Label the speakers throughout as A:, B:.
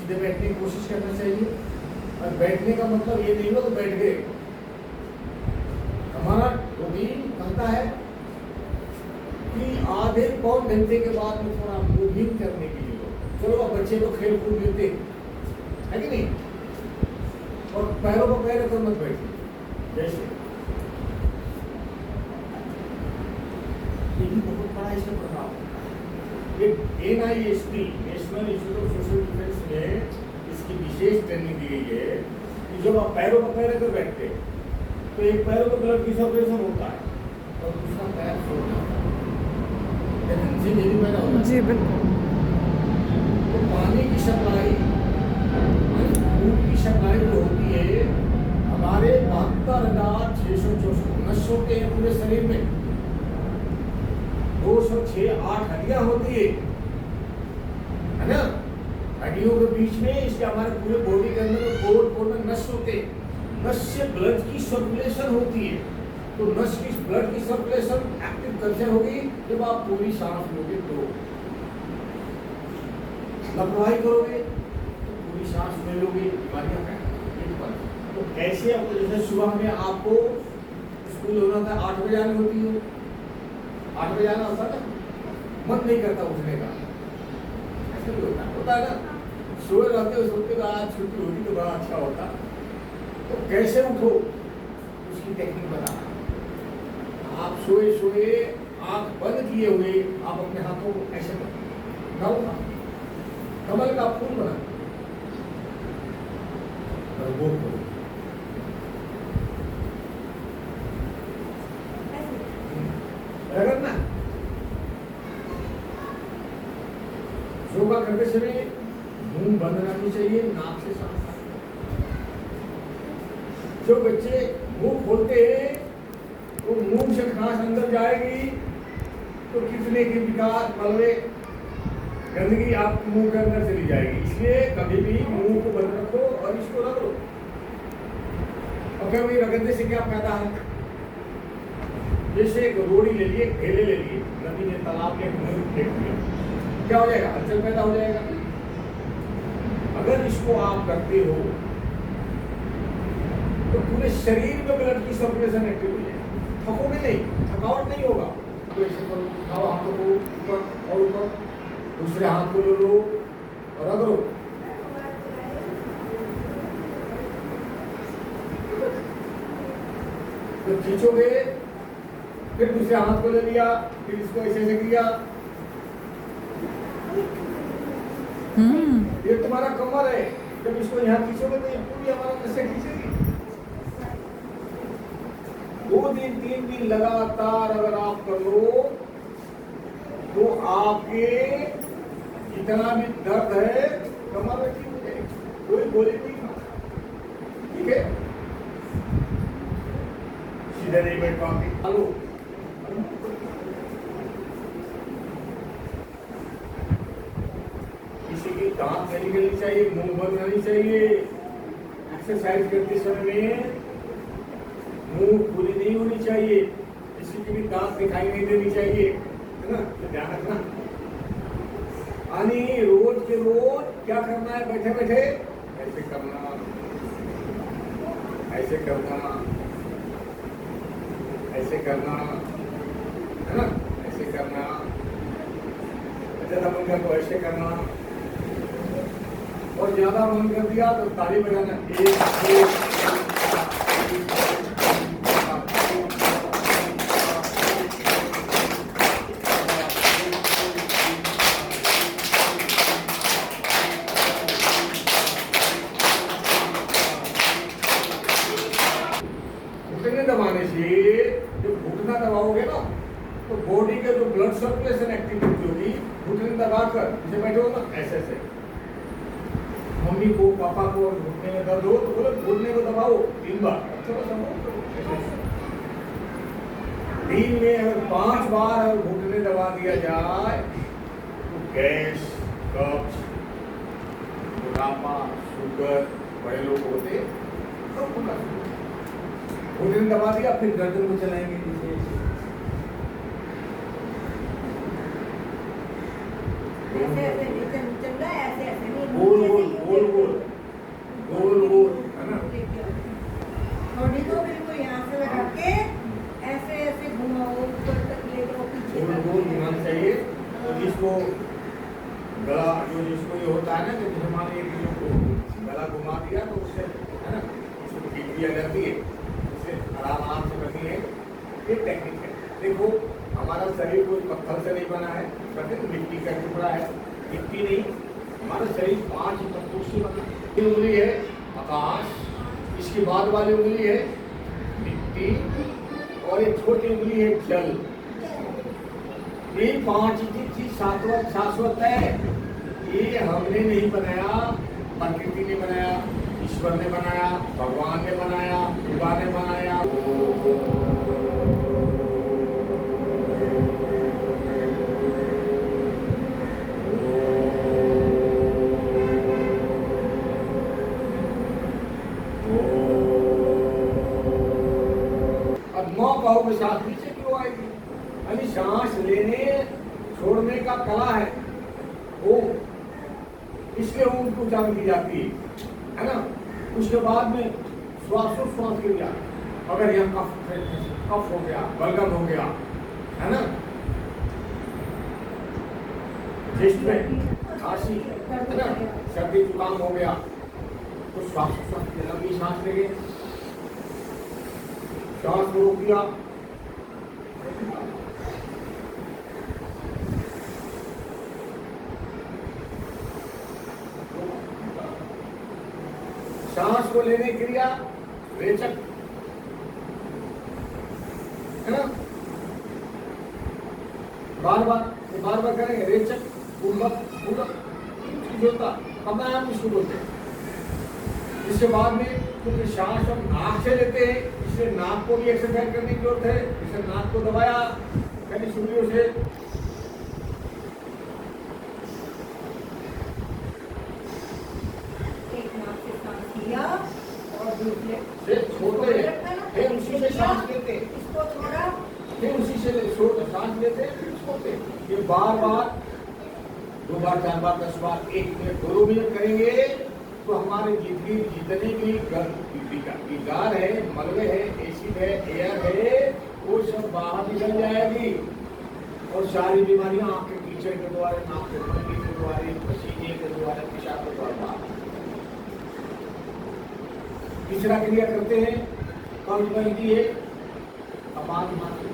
A: सीधे बैठने की कोशिश करना चाहिए। और बैठने का मतलब ये नहीं हो तो बैठ गए। हमारा रूटीन कहता है कि आधे पौन घंटे के बाद में थोड़ा मूविंग करने के लिए चलो। अब बच्चे तो खेल कूद लेते है कि नहीं, और पैरों को पैर कर मत बैठिए। जैसे ये भी बहुत बड़ा इसका प्रभाव है। NIST national institute of social defence में इसकी विशेष ट्रेनिंग दी गई है कि जब आप पैरों को पैर कर बैठते हैं तो एक पैरों का ब्लड सर्कुलेशन होता है और दूसरा पैर छोड़ता है। जी पैदा होता है।
B: जी बिल्कुल।
A: तो पानी की सप्लाई, खून की सप्लाई जो होती है हमारे 72,664 नस होते हैं पूरे शरीर में। 206 8 हड्डियां होती है ना। हड्डियों के बीच में इसके हमारे पूरे बॉडी के अंदर कोड में नस होते हैं। नस से ब्लड की सर्कुलेशन होती है। तो नस की ब्लड की सर्कुलेशन एक्टिव कल्चर होगी जब आप पूरी सांस लोगे तो। लापरवाही करोगे तो पूरी सांस ले लोगे, बीमारियां फैलेंगी। तो कैसे अब जैसे सुबह में आपको स्कूल होना था 8 बजे आनी होती है, 8 बजे आना होता था, मन नहीं करता उठने का। ऐसे भी होता है ना। सोए रहते हो, सोते का आज छुट्टी होती तो बड़ा अच्छा होता। तो कैसे उठो उसकी टेक्निक बता। आप सोए सोए आंख बंद किए हुए आप अपने हाथों को ऐसे बनाओ, कमल का फूल बना और वो करो। रगड़ना। योगा करते समय मुंह बंद रखनी चाहिए, नाक से सांस। जो बच्चे मुंह खोलते हैं तो मुंह से खांस अंदर जाएगी तो कितने के विकार मलबे गंदगी आप मुंह के अंदर चली जाएगी। इसलिए कभी भी मुंह को बंद रखो और इसको रगड़ो। और कभी रगड़ने से क्या फायदा है? जैसे एक रोड़ी ले लिए, ढेले ले लिए, नदी में तालाब में फेंक दिया, क्या हो जाएगा? हलचल पैदा हो जाएगा। अगर इसको आप करते हो तो पूरे शरीर में ब्लड की सर्कुलेशन एक्टिव हो जाएगी। थकोगे नहीं, थकावट नहीं होगा। तो ऐसे करो, उठाओ हाथों को ऊपर और ऊपर, दूसरे हाथ को ले लो और रगड़ो। तो खींचोगे, फिर दूसरे हाथ को ले लिया, फिर इसको ऐसे ऐसे किया। ये तुम्हारा कमर है, जब इसको यहाँ खींचोगे तो ये पूरी हमारा नसें खींचेगी। 2 दिन 3 दिन लगातार अगर आप कर लो तो आपके जितना भी दर्द है कमर में ठीक हो जाएगी, कोई गोली नहीं खाना। ठीक है, सीधे नहीं बैठ पाओगे। हेलो, किसी की दांत नहीं निकलनी चाहिए, मुंह बंद रहनी चाहिए। एक्सरसाइज करते समय मुंह खुली नहीं होनी चाहिए, किसी की भी दांत दिखाई नहीं देनी चाहिए, है ना। तो ध्यान रखना। यानी रोज के रोज क्या करना है? बैठे बैठे ऐसे करना, ऐसे करना, ऐसे करना, है ना, ऐसे करना। ज्यादा मन कर तो ऐसे करना, और ज्यादा मन कर दिया तो ताली बजाना। एक घुटने दबाने से, जो घुटना दबाओगे ना तो बॉडी के जो ब्लड सर्कुलेशन एक्टिविटी होगी, घुटने दबाकर जैसे बैठे हो ना ऐसे ऐसे। मम्मी को पापा को घुटने में दर्द हो तो बोलो घुटने को दबाओ 3 बार। दिन में अगर 5 बार अगर घुटने दबा दिया जाए तो गैस, कब्ज, मोटापा, शुगर बड़े लोग होते घुटने दबा दिया, फिर गर्दन को चलाएंगे गोल गोल गोल है ना कि जैसे मान लीजिए कि गला घुमा दिया तो उससे है ना उसको ठीक किया जाती है, उससे आराम से करनी है। ये टेक्निक है। देखो हमारा शरीर कोई पत्थर से नहीं बना है, कहते हैं मिट्टी का टुकड़ा है, मिट्टी नहीं, हमारा शरीर 5 तत्वों से बना है। ये उंगली है आकाश, इसकी बाद वाली उंगली है मिट्टी और एक छोटी उंगली है जल। ये 5 चीज शाश्वत है। ये हमने नहीं बनाया, प्रकृति ने बनाया, ईश्वर ने बनाया, भगवान ने बनाया, खुदा ने बनाया। अब 9 कहोगे साथ पीछे क्यों आएगी? यानी सांस लेने छोड़ने का कला है वो, इसलिए ओम की उच्चारण की जाती है ना। उसके बाद में श्वासोश्वास क्रिया, अगर यहाँ कफ हो गया, बलगम हो गया, है ना, चेस्ट में खांसी, है ना, सर्दी जुकाम हो गया, तो श्वासोश्वास की लंबी सांस लेंगे, सांस को रोक दिया, सांस को लेने की क्रिया रेचक, है ना, बार बार करेंगे। रेचक पूर्वक होता प्राणायाम इसको बोलते हैं। इसके बाद में क्योंकि सांस हम नाक से लेते हैं, इसलिए नाक को भी एक्सरसाइज करने की जरूरत है। इसे नाक को दबाया कहीं सूर्यों से, छोड़ते हैं, फिर उसी से सांस लेते हैं,
B: इसको छोड़ा,
A: फिर उसी से सांस लेते हैं, फिर छोड़ते हैं। ये बार 2 बार 4 बार 10 बार 1 मिनट 2 मिनट करेंगे तो हमारे जितने भी विकार है, मलबे है, एसिड है, एयर है, वो सब बाहर निकल जाएगी और सारी बीमारियां आपके कीचड़ के द्वारा, नाक के द्वारा, पसीने के द्वारा, पेशाब के द्वारा। तीसरा क्रिया करते हैं, कौन बनती है अपान मात्र,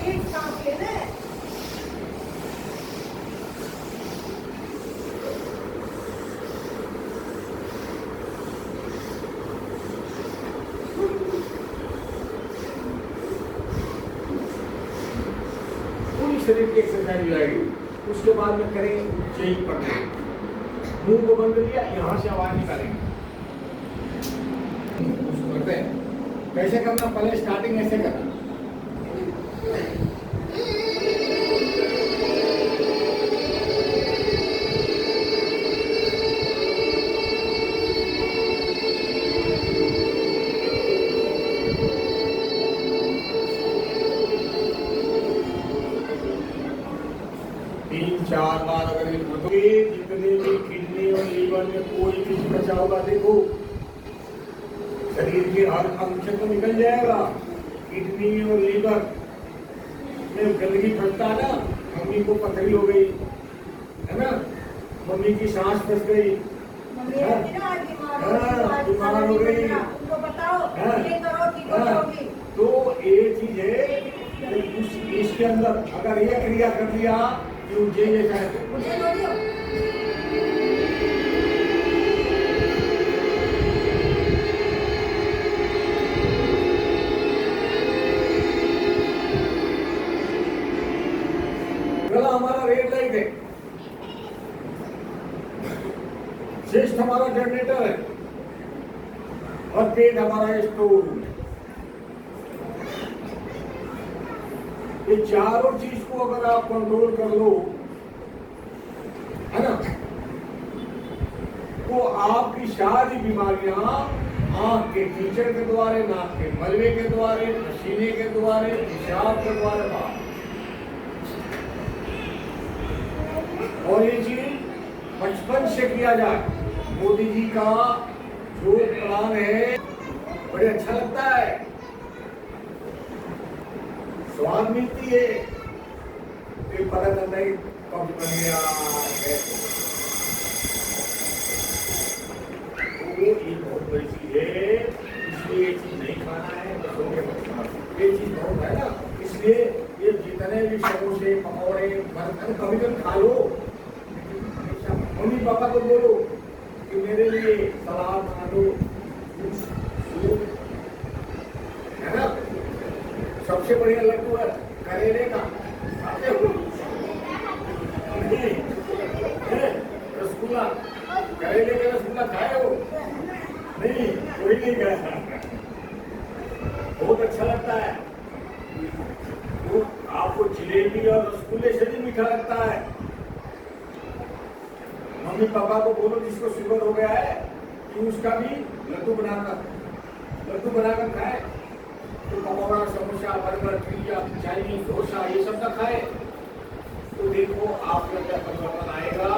B: एक सांस लेना है,
A: शरीर की एक्सरसाइज हो जाएगी। उसके बाद में करेंगे उच्चई पढ़ने, मुंह को बंद किया, यहाँ से आवाज निकालेंगे। उसको करते हैं कैसे करना, पहले स्टार्टिंग ऐसे करना, चार बार अगर जितने भी किडनी और लीवर में कोई भी बचा होगा, देखो शरीर के हर अंग से तो निकल जाएगा। किडनी और लीवर में गंदगी फंसता है ना, मम्मी को पथरी हो गई है ना, मम्मी की सांस फंस गई, बीमार हो गई,
B: उनको बताओ ये करो ठीक हो जाओगी।
A: तो ये चीज है इसके अंदर अगर ये क्रिया कर दिया मुझे जैसा है,
B: मुझे लो दियो।
A: गला हमारा रेड लाइट है, चेस्ट हमारा जनरेटर है और पेट हमारा स्टोर। ये चारों चीज को अगर आप कंट्रोल कर लो, है ना, तो आपकी सारी बीमारियां आंख के कीचड़ के द्वारा, नाक के मलबे के द्वारा, पसीने के द्वारा, पेशाब के द्वारा बाहर। और ये चीज बचपन से किया जाए। मोदी जी का जो प्लान है बड़े अच्छा लगता है, स्वाद मिलती है। फिर पता चलता है कब बन गया वो ये बहुत बड़ी चीज है, इसलिए ये चीज नहीं खाना है। बच्चों के बच्चा ये चीज बहुत है ना, इसलिए ये जितने भी समोसे पकौड़े बर्तन कभी कभी खा लो, हमेशा मम्मी पापा को बोलो कि मेरे लिए सलाद बना दो, है ना। सबसे बढ़िया लड्डू है करेले का, खाते हो? नहीं, रसगुल्ला, करेले का रसगुल्ला खाए हो? नहीं, कोई नहीं खाया। बहुत अच्छा लगता है वो, आपको जिलेबी और रसगुल्ले से भी मीठा लगता है। मम्मी पापा को बोलो जिसको शुगर हो गया है कि उसका भी लड्डू बनाकर खाए। तो pakora, samosa, burger, pizza, Chinese, dosa ये सब ना खाए, तो देखो आपके अंदर परिवर्तन आएगा।